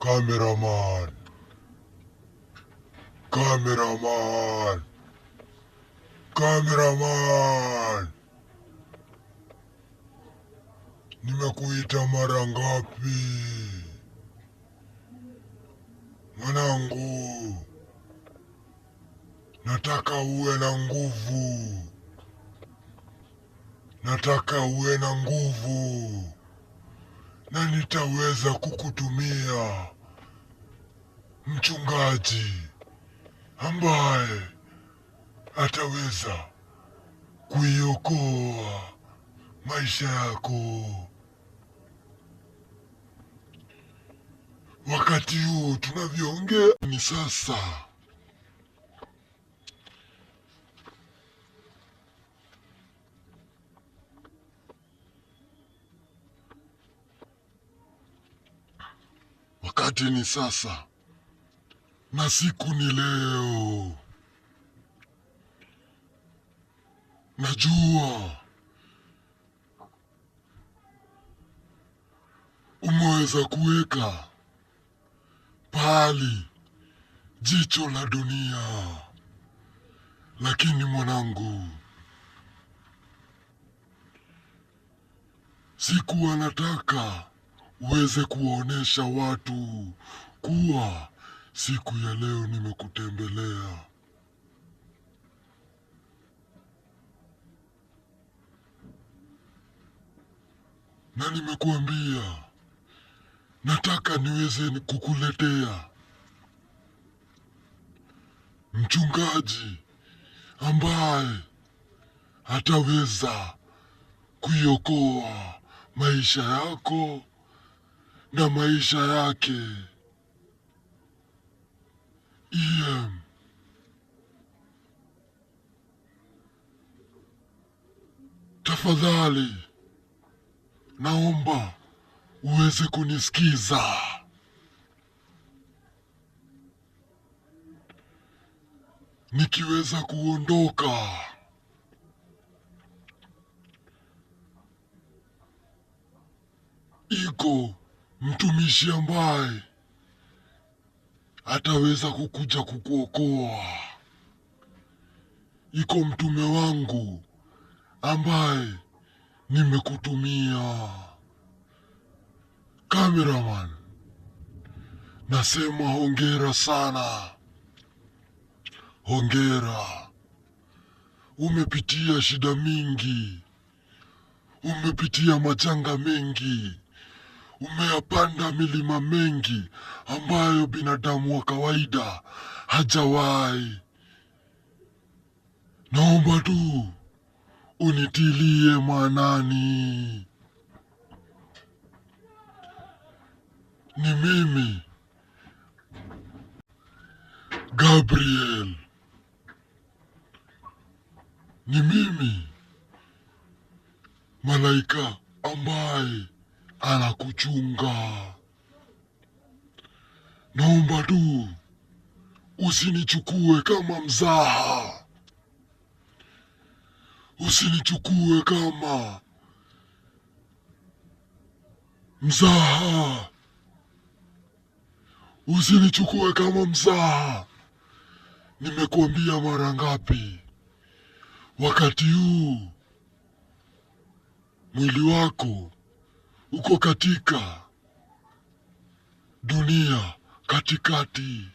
Cameraman, cameraman, cameraman. Nimekuita mara ngapi? Mwanangu, nataka uwe na nguvu. Nataka uwe na nguvu. Na nitaweza kukutumia mchungaji ambaye ataweza kuiokoa maisha yako. Wakati huu tunavyoongea ni sasa. Wakati ni sasa. Na siku ni leo. Najua umeweza kuweka pahali jicho la dunia, lakini mwanangu, sikuwa nataka uweze kuwaonesha watu kuwa siku ya leo nimekutembelea. Na nimekuambia nataka niweze kukuletea mchungaji ambaye ataweza kuiokoa maisha yako na maisha yake. Tafadhali naomba uweze kunisikiza. Nikiweza kuondoka, iko mtumishi ambaye ataweza kukuja kukuokoa. Iko mtume wangu ambaye nimekutumia. Cameraman, nasema hongera sana. Hongera. Umepitia shida mingi. Umepitia majanga mengi. Umeyapanda milima mengi ambayo binadamu wa kawaida hajawahi. Naomba tu unitilie maanani. Ni mimi Gabriel. Ni mimi malaika ambaye anakuchunga. Naomba tu usinichukue kama mzaha. Usinichukue kama mzaha. Usinichukue kama mzaha. Nimekuambia mara ngapi? Wakati huu mwili wako uko katika dunia katikati.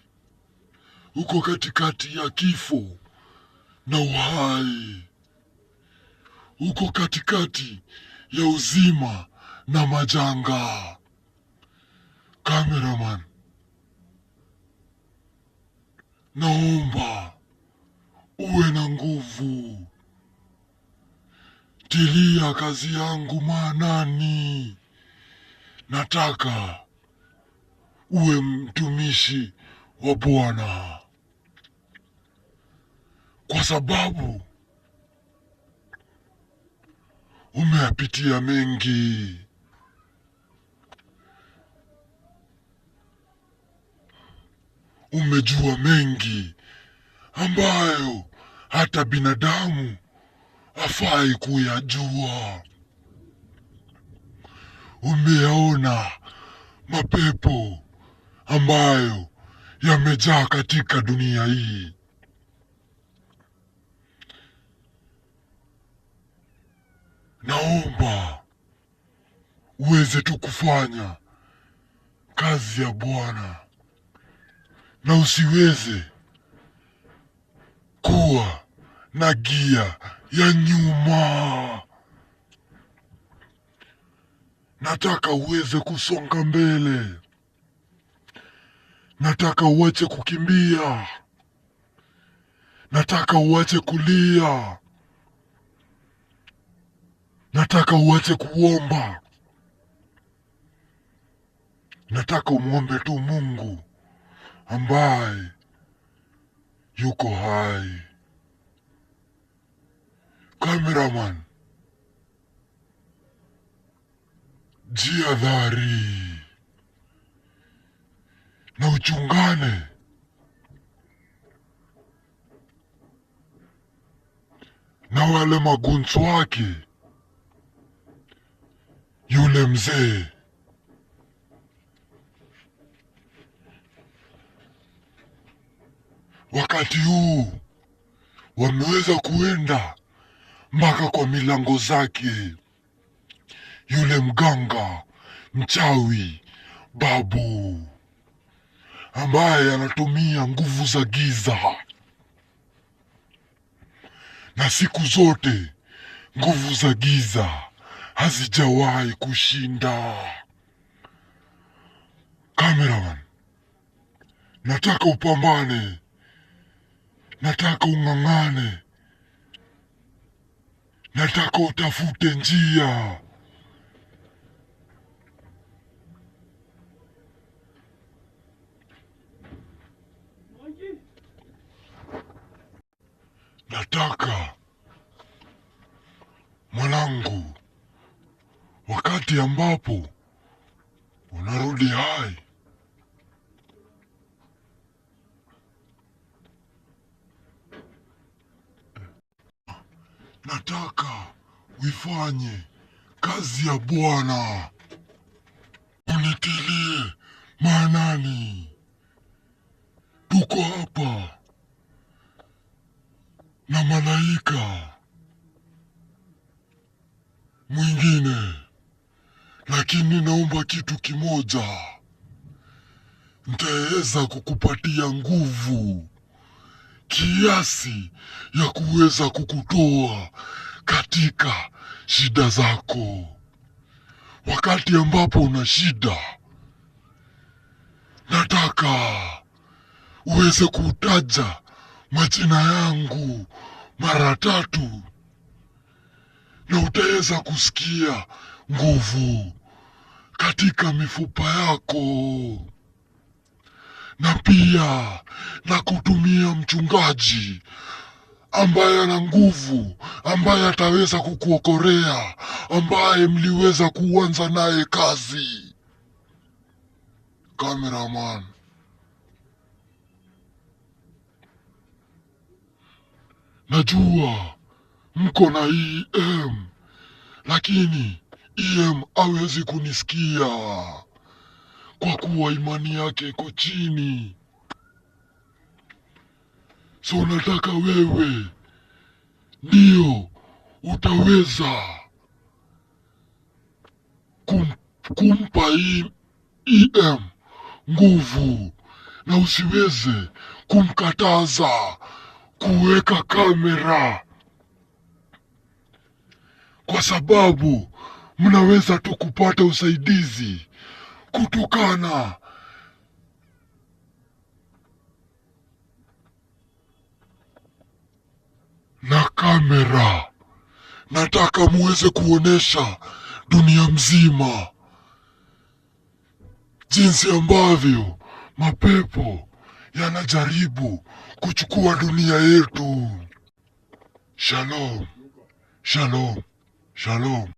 Uko katikati ya kifo na uhai. Uko katikati ya uzima na majanga. Cameraman, naomba uwe na nguvu. Tilia kazi yangu maanani. Nataka uwe mtumishi wa Bwana, kwa sababu umeyapitia mengi. Umejua mengi ambayo hata binadamu hafai kuyajua. Umeyaona mapepo ambayo yamejaa katika dunia hii. Naomba uweze tu kufanya kazi ya Bwana na usiweze kuwa na gia ya nyuma. Nataka uweze kusonga mbele. Nataka uache kukimbia. Nataka uache kulia. Nataka uache kuomba. Nataka umwombe tu Mungu ambaye yuko hai. Cameraman, jihadhari na uchungane na wale magunzu wake. Yule mzee wakati huu wameweza kuenda mpaka kwa milango zake. Yule mganga mchawi babu ambaye anatumia nguvu za giza, na siku zote nguvu za giza hazijawahi kushinda. Cameraman, nataka upambane. Nataka ung'ang'ane. Nataka utafute njia. Nataka mwanangu, wakati ambapo unarudi hai, nataka uifanye kazi ya Bwana. Unitilie maanani. Tuko hapa na malaika mwingine, lakini naomba kitu kimoja. Nitaweza kukupatia nguvu kiasi ya kuweza kukutoa katika shida zako. Wakati ambapo una shida, nataka uweze kutaja majina yangu mara 3 na utaweza kusikia nguvu katika mifupa yako. Na pia na kutumia mchungaji ambaye ana nguvu, ambaye ataweza kukuokorea, ambaye mliweza kuanza naye kazi. Cameraman, najua mko na EM, lakini EM hawezi kunisikia kwa kuwa imani yake iko chini. So nataka wewe ndio utaweza kumpa EM nguvu, na usiweze kumkataza kuweka kamera, kwa sababu mnaweza tu kupata usaidizi kutokana na kamera. Nataka muweze kuonesha dunia mzima jinsi ambavyo mapepo yanajaribu kuchukua dunia yetu. Shalom, shalom, shalom.